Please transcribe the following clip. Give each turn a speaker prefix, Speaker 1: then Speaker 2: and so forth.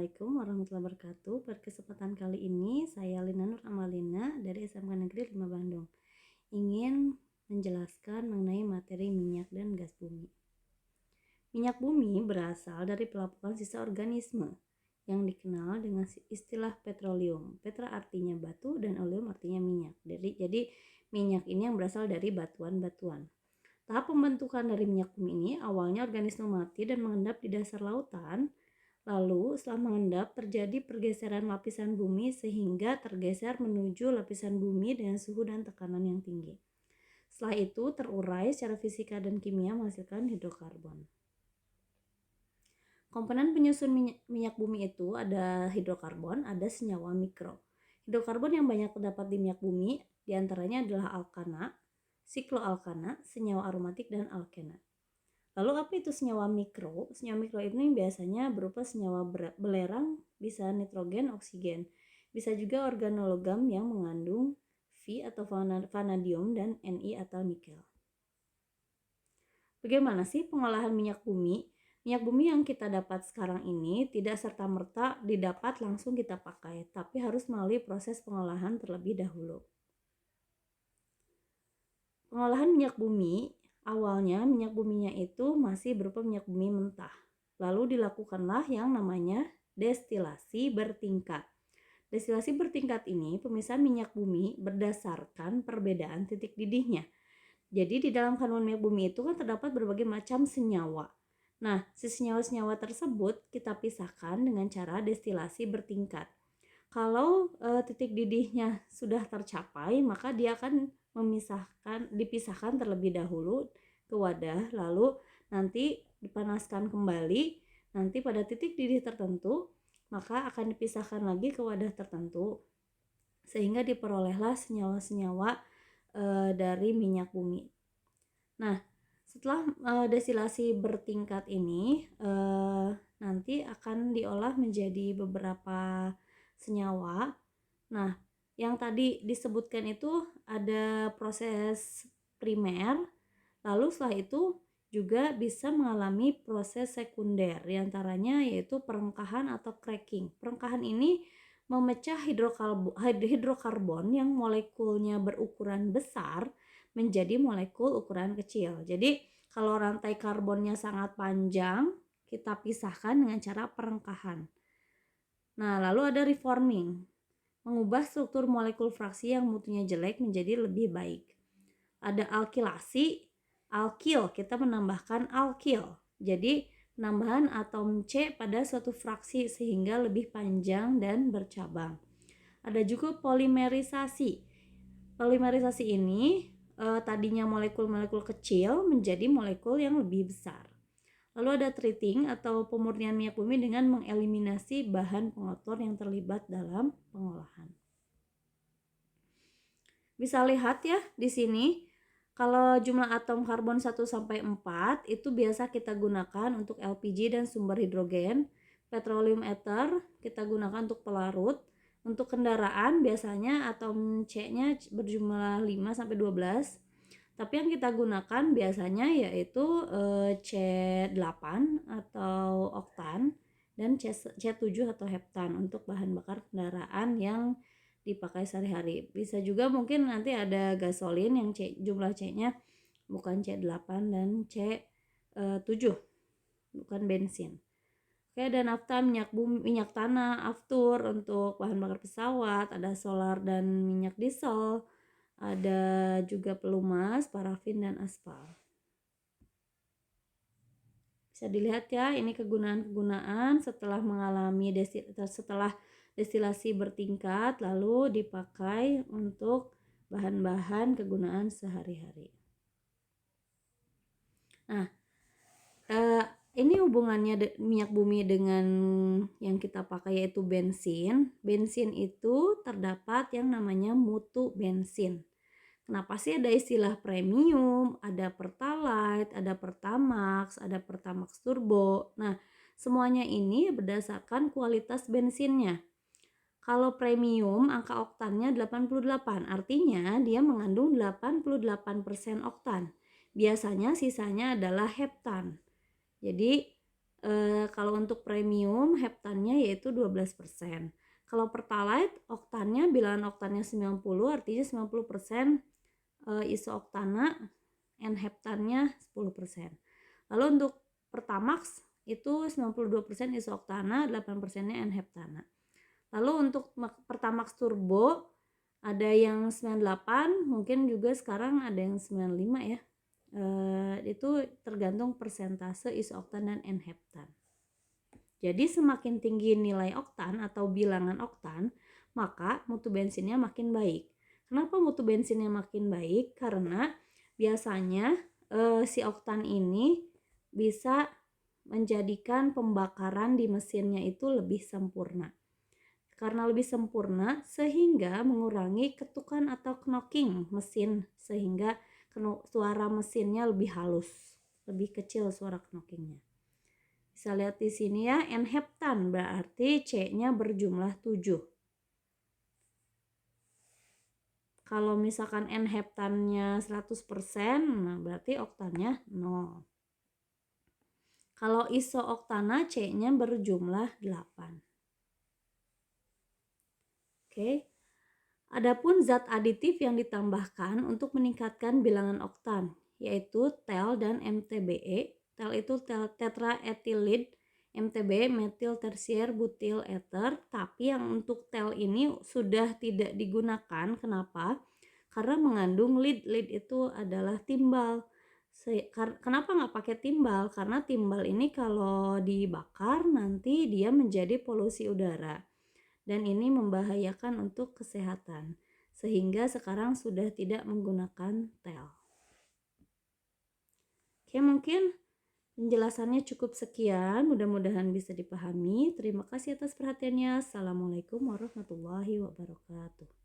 Speaker 1: Assalamualaikum warahmatullahi wabarakatuh. Pada kesempatan kali ini saya Lina Nur Amalina dari SMK Negeri 5 Bandung ingin menjelaskan mengenai materi minyak dan gas bumi. Minyak bumi berasal dari pelapukan sisa organisme yang dikenal dengan istilah petroleum. Petra artinya batu dan oleum artinya minyak. Jadi minyak ini yang berasal dari batuan-batuan. Tahap pembentukan dari minyak bumi ini awalnya organisme mati dan mengendap di dasar lautan. Lalu setelah mengendap terjadi pergeseran lapisan bumi sehingga tergeser menuju lapisan bumi dengan suhu dan tekanan yang tinggi. Setelah itu terurai secara fisika dan kimia menghasilkan hidrokarbon. Komponen penyusun minyak bumi itu ada hidrokarbon, ada senyawa mikro. Hidrokarbon yang banyak terdapat di minyak bumi diantaranya adalah alkana, sikloalkana, senyawa aromatik, dan alkena. Lalu apa itu senyawa mikro? Senyawa mikro ini biasanya berupa senyawa belerang, bisa nitrogen, oksigen. Bisa juga organologam yang mengandung V atau vanadium dan Ni atau nikel. Bagaimana sih pengolahan minyak bumi? Minyak bumi yang kita dapat sekarang ini tidak serta-merta didapat langsung kita pakai, tapi harus melalui proses pengolahan terlebih dahulu. Pengolahan minyak bumi, awalnya minyak buminya itu masih berupa minyak bumi mentah. Lalu dilakukanlah yang namanya destilasi bertingkat. Destilasi bertingkat ini pemisahan minyak bumi berdasarkan perbedaan titik didihnya. Jadi di dalam kandungan minyak bumi itu kan terdapat berbagai macam senyawa. Nah, si senyawa-senyawa tersebut kita pisahkan dengan cara destilasi bertingkat. Kalau titik didihnya sudah tercapai, maka dia akan dipisahkan terlebih dahulu ke wadah, lalu nanti dipanaskan kembali. Nanti pada titik didih tertentu, maka akan dipisahkan lagi ke wadah tertentu, sehingga diperolehlah senyawa-senyawa dari minyak bumi. Nah, setelah destilasi bertingkat ini nanti akan diolah menjadi beberapa senyawa. Nah, yang tadi disebutkan itu ada proses primer, lalu setelah itu juga bisa mengalami proses sekunder, diantaranya yaitu perengkahan atau cracking. Perengkahan ini memecah hidrokarbon yang molekulnya berukuran besar menjadi molekul ukuran kecil. Jadi kalau rantai karbonnya sangat panjang, kita pisahkan dengan cara perengkahan. Nah, lalu ada reforming, mengubah struktur molekul fraksi yang mutunya jelek menjadi lebih baik. Ada alkilasi, alkil, kita menambahkan alkil. Jadi penambahan atom C pada suatu fraksi sehingga lebih panjang dan bercabang. Ada juga polimerisasi. Polimerisasi ini tadinya molekul-molekul kecil menjadi molekul yang lebih besar. Lalu ada treating atau pemurnian minyak bumi dengan mengeliminasi bahan pengotor yang terlibat dalam pengolahan. Bisa lihat ya di sini, kalau jumlah atom karbon 1 sampai 4 itu biasa kita gunakan untuk LPG dan sumber hidrogen. Petroleum ether kita gunakan untuk pelarut. Untuk kendaraan biasanya atom C-nya berjumlah 5 sampai 12. Tapi yang kita gunakan biasanya yaitu C8 atau oktan dan C7 atau heptan untuk bahan bakar kendaraan yang dipakai sehari-hari. Bisa juga mungkin nanti ada gasolin yang jumlah C-nya bukan C8 dan C7, bukan bensin. Oke, ada nafta, minyak bumi, minyak tanah, aftur untuk bahan bakar pesawat, ada solar dan minyak diesel, ada juga pelumas, parafin, dan aspal. Bisa dilihat ya, ini kegunaan-kegunaan setelah destilasi bertingkat lalu dipakai untuk bahan-bahan kegunaan sehari-hari. Nah, ini hubungannya minyak bumi dengan yang kita pakai yaitu bensin. Bensin itu terdapat yang namanya mutu bensin. Kenapa sih ada istilah premium, ada pertalite, ada pertamax, ada pertamax turbo. Nah, semuanya ini berdasarkan kualitas bensinnya. Kalau premium angka oktannya 88, artinya dia mengandung 88% oktan. Biasanya sisanya adalah heptan. Jadi Kalau untuk premium heptannya yaitu 12%. Kalau pertalite oktannya bilangan oktannya 90, artinya 90% isooktana, N-heptannya 10%. Lalu untuk Pertamax itu 92% isooktana, 8%-nya N-heptana. Lalu untuk Pertamax Turbo ada yang 98, mungkin juga sekarang ada yang 95 ya. Itu tergantung persentase isooktan dan N-heptan. Jadi semakin tinggi nilai oktan atau bilangan oktan, maka mutu bensinnya makin baik. Kenapa mutu bensinnya makin baik? Karena biasanya si oktan ini bisa menjadikan pembakaran di mesinnya itu lebih sempurna. Karena lebih sempurna sehingga mengurangi ketukan atau knocking mesin, sehingga suara mesinnya lebih halus, lebih kecil suara knockingnya. Bisa lihat di sini ya, N-heptan berarti C-nya berjumlah 7. Kalau misalkan N-heptannya 100%, nah berarti oktannya 0. Kalau isooktana C-nya berjumlah 8. Oke. Adapun zat aditif yang ditambahkan untuk meningkatkan bilangan oktan, yaitu TEL dan MTBE. TEL itu tetraethyllead, MTBE metil tersier butyl ether, tapi yang untuk TEL ini sudah tidak digunakan. Kenapa? Karena mengandung lead. Lead itu adalah timbal. Kenapa nggak pakai timbal? Karena timbal ini kalau dibakar nanti dia menjadi polusi udara. Dan ini membahayakan untuk kesehatan, sehingga sekarang sudah tidak menggunakan TEL. Oke, mungkin penjelasannya cukup sekian, mudah-mudahan bisa dipahami. Terima kasih atas perhatiannya. Assalamualaikum warahmatullahi wabarakatuh.